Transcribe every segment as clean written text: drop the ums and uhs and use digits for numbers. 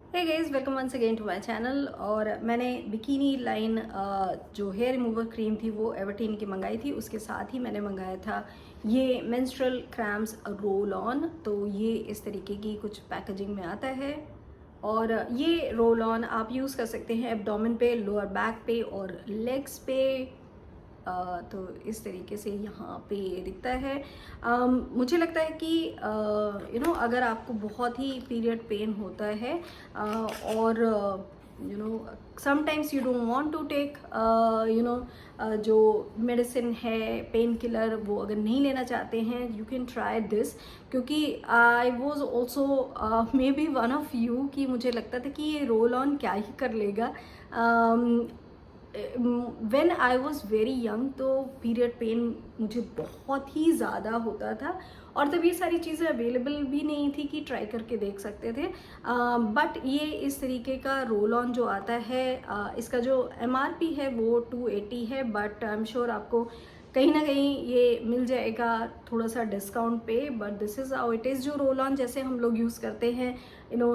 Hey guys, welcome once again to my channel. और मैंने bikini line जो hair remover cream थी वो एवर्टीन की मंगाई थी। उसके साथ ही मैंने मंगाया था ये मेंस्ट्रुअल क्रैम्प्स रोल ऑन। तो ये इस तरीके की कुछ पैकेजिंग में आता है और ये रोल ऑन आप यूज़ कर सकते हैं एब्डोमेन पे, लोअर बैक पे और लेग्स पे। तो इस तरीके से यहाँ पे ये दिखता है। मुझे लगता है कि अगर आपको बहुत ही पीरियड पेन होता है और sometimes you don't want to take जो मेडिसिन है, पेन किलर, वो अगर नहीं लेना चाहते हैं, यू कैन ट्राई दिस। क्योंकि I was also maybe one of you कि मुझे लगता था कि ये रोल ऑन क्या ही कर लेगा। When I was very young तो पीरियड पेन मुझे बहुत ही ज़्यादा होता था और तब ये सारी चीज़ें अवेलेबल भी नहीं थी कि ट्राई करके देख सकते थे। बट ये इस तरीके का रोल ऑन जो आता है, इसका जो MRP है वो 280 है, बट आई एम श्योर आपको कहीं ना कहीं ये मिल जाएगा थोड़ा सा डिस्काउंट पे। But this is how it is. जो रोल ऑन जैसे हम लोग यूज़ करते हैं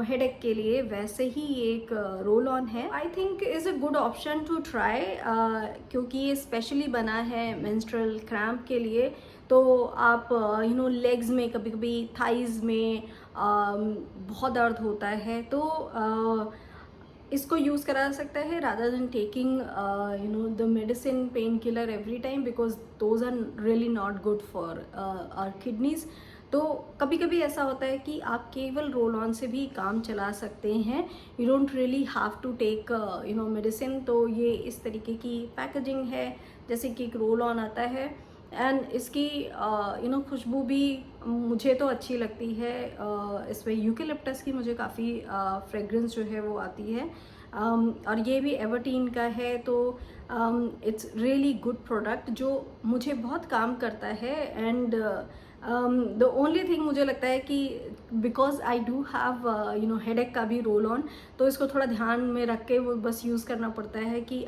हेडेक के लिए, वैसे ही एक रोल ऑन है। I think is a good option to try, क्योंकि ये स्पेशली बना है मेंस्ट्रुअल क्रैम्प के लिए। तो आप लेग्स में, कभी कभी थाइज में बहुत दर्द होता है तो इसको यूज़ करा सकता है rather than taking the medicine, pain killer every time, because those are really not good for our kidneys. तो कभी कभी ऐसा होता है कि आप केवल रोल ऑन से भी काम चला सकते हैं। You don't really have to take medicine. तो ये इस तरीके की पैकेजिंग है, जैसे कि एक रोल ऑन आता है। एंड इसकी खुशबू भी मुझे तो अच्छी लगती है। इसमें यूकेलिप्टस की मुझे काफ़ी फ्रेग्रेंस जो है वो आती है। और ये भी एवर्टीन का है। तो इट्स रियली गुड प्रोडक्ट जो मुझे बहुत काम करता है। एंड द ओनली थिंग मुझे लगता है कि because I do have headache का भी रोल ऑन, तो इसको थोड़ा ध्यान में रख के वो बस यूज़ करना पड़ता है कि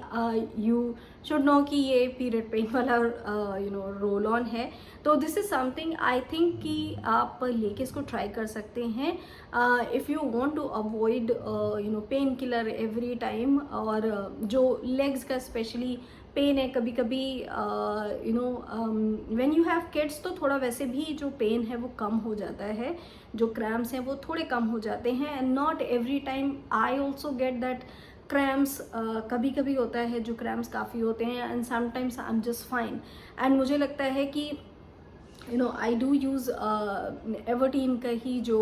यू शुड नो कि ये पीरियड पेन वाला रोल ऑन है। तो this is something I think कि आप लेके इसको ट्राई कर सकते हैं if you want to avoid pain killer every time. और जो लेग्स का स्पेशली पेन है, कभी कभी व्हेन यू हैव किड्स तो थोड़ा वैसे भी जो पेन है वो कम हो जाता है, जो क्रैम्प्स हैं वो थोड़े कम हो जाते हैं। And not every time I also get that cramps. कभी कभी होता है जो क्रैम्प्स काफ़ी होते हैं, and sometimes I am just fine. And मुझे लगता है कि आई डू यूज़ एवर्टीन का ही जो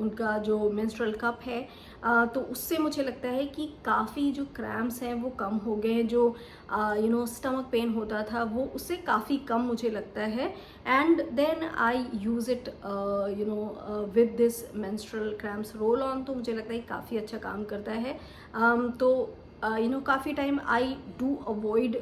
उनका जो मेंस्ट्रुअल कप है, तो उससे मुझे लगता है कि काफ़ी जो क्रैम्प्स हैं वो कम हो गए हैं। जो स्टमक पेन होता था वो उससे काफ़ी कम मुझे लगता है। And then I use it with this menstrual cramps roll on. तो मुझे लगता है काफ़ी अच्छा काम करता है। तो काफ़ी टाइम आई डू अवॉइड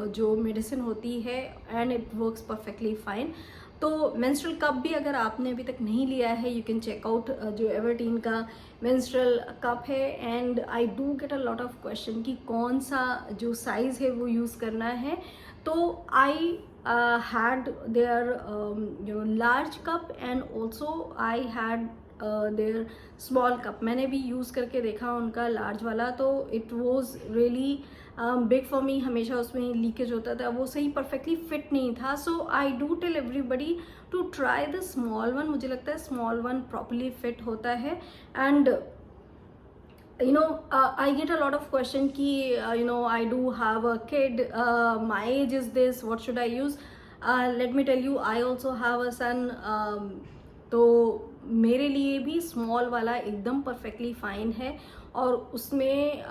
जो मेडिसिन होती है, and it works perfectly fine. तो मेंस्ट्रुअल कप भी अगर आपने अभी तक नहीं लिया है, यू कैन चेक आउट जो एवर्टीन का मेंस्ट्रुअल कप है। And I do get a lot of question कि कौन सा जो साइज़ है वो यूज़ करना है। तो आई had their large cup, and also I had their small cup. मैंने भी यूज़ करके देखा उनका लार्ज वाला, तो it was really big for me. हमेशा उसमें लीकेज होता था, वो सही परफेक्टली फिट नहीं था। So I do tell everybody to try the small one. मुझे लगता है स्मॉल वन प्रॉपरली फिट होता है। And I get a lot of question ki I do have a kid, my age is this, what should I use? Let me tell you, I also have a son. तो मेरे लिए भी small वाला एकदम perfectly fine है, और उसमें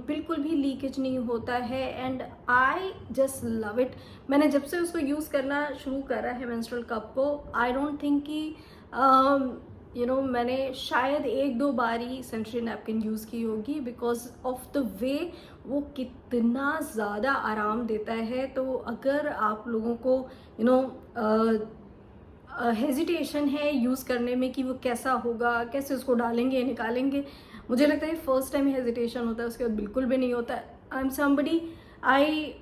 बिल्कुल भी लीकेज नहीं होता है। And I just love it. मैंने जब से उसको यूज़ करना शुरू करा है मेंस्ट्रुअल कप को, आई डोंट थिंक कि मैंने शायद एक दो बार ही सेंचुरी नैपकिन यूज़ की होगी, बिकॉज ऑफ द वे वो कितना ज़्यादा आराम देता है। तो अगर आप लोगों को हेजिटेशन है यूज़ करने में कि वो कैसा होगा, कैसे उसको डालेंगे निकालेंगे, मुझे लगता है फर्स्ट टाइम हेजिटेशन होता है, उसके बाद बिल्कुल भी नहीं होता। I am somebody, I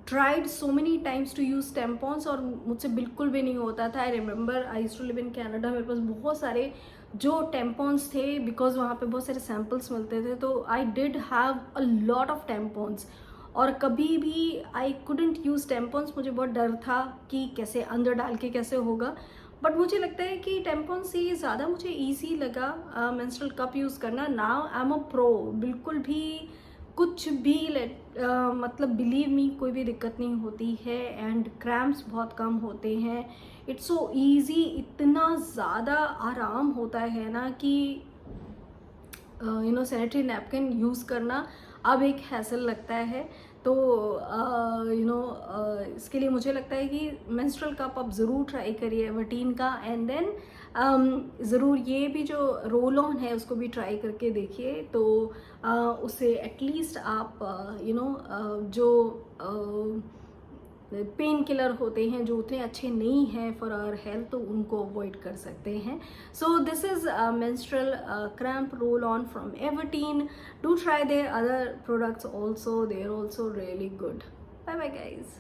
tried so many times to use tampons और मुझसे बिल्कुल भी नहीं होता था। I remember I used to live in Canada, मेरे पास बहुत सारे जो टेम्पॉन्स थे, बिकॉज वहाँ पे बहुत सारे सैम्पल्स मिलते थे, तो I did have a lot of tampons. और कभी भी आई कुडेंट यूज़ टेम्पॉन्स, मुझे बहुत डर था कि कैसे अंदर डाल के कैसे होगा। बट मुझे लगता है कि टेम्पॉन से ज़्यादा मुझे ईजी लगा मेंस्ट्रुअल कप यूज़ करना। Now I am a pro, बिल्कुल भी कुछ भी मतलब बिलीव मी कोई भी दिक्कत नहीं होती है, एंड क्रैम्प्स बहुत कम होते हैं। इट्स सो ईजी, इतना ज़्यादा आराम होता है ना कि सैनिटरी नैपकिन यूज़ करना अब एक हैसल लगता है। तो इसके लिए मुझे लगता है कि मेंस्ट्रुअल कप आप ज़रूर ट्राई करिए एवर्टीन का, एंड देन ज़रूर ये भी जो रोल ऑन है उसको भी ट्राई करके देखिए। तो उससे एटलीस्ट आप जो पेन किलर होते हैं जो उतने अच्छे नहीं हैं फॉर आवर हेल्थ, तो उनको अवॉइड कर सकते हैं। So this is menstrual cramp roll on from Everteen. Do try their other products also, they are also really good. Bye bye guys.